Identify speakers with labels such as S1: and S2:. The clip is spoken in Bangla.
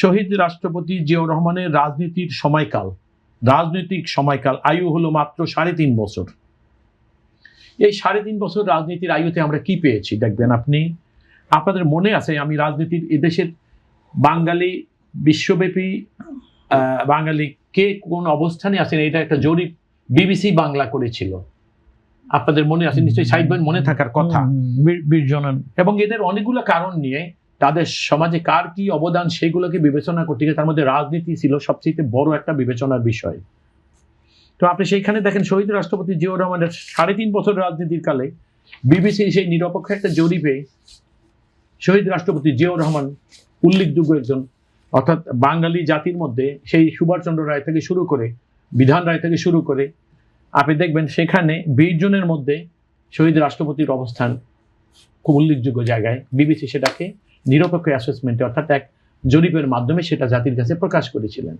S1: শহীদ রাষ্ট্রপতি জিয়াউর রহমানের রাজনৈতিক সময়কাল আয়ু হলো মাত্র 3.5 বছর। এই 3.5 বছর রাজনীতির আয়ুতে আমরা কি পেয়েছি দেখবেন আপনি। আপনাদের মনে আছে আমি রাজনীতির এদেশের বাঙালি বিশ্বব্যাপী বাঙালি কে কোন অবস্থানে আছেন এটা একটা জরিপ বিবিসি বাংলা করেছিল, আপনাদের মনে আছে নিশ্চয়ই, সাইড ভাই মনে থাকার কথা।
S2: 20 জন।
S1: এবং এদের অনেকগুলো কারণ নিয়ে তাদের সমাজে কার কি অবদান সেগুলোকে বিবেচনা করতে গিয়ে তার মধ্যে রাজনীতি ছিল সবচেয়ে বড় একটা বিবেচনার বিষয়। তো আপনি সেইখানে দেখেন শহীদ রাষ্ট্রপতি জিয়াউর রহমানের 3.5 বছর রাজনীতির কালে বিবিসি সেই নিরপেক্ষ একটা জরিপে শহীদ রাষ্ট্রপতি জিয়াউর রহমান উল্লেখযোগ্য একজন, অর্থাৎ বাঙালি জাতির মধ্যে সেই সুভাষচন্দ্র রায় থেকে শুরু করে বিধান রায় থেকে শুরু করে আপনি দেখবেন সেখানে 20 জনের মধ্যে শহীদ রাষ্ট্রপতির অবস্থান খুব উল্লেখযোগ্য জায়গায়। বিবিসি সেটাকে নিরপেক্ষ অ্যাসেসমেন্টে অর্থাৎ এক জরিপের মাধ্যমে সেটা জাতির কাছে প্রকাশ করেছিলেন।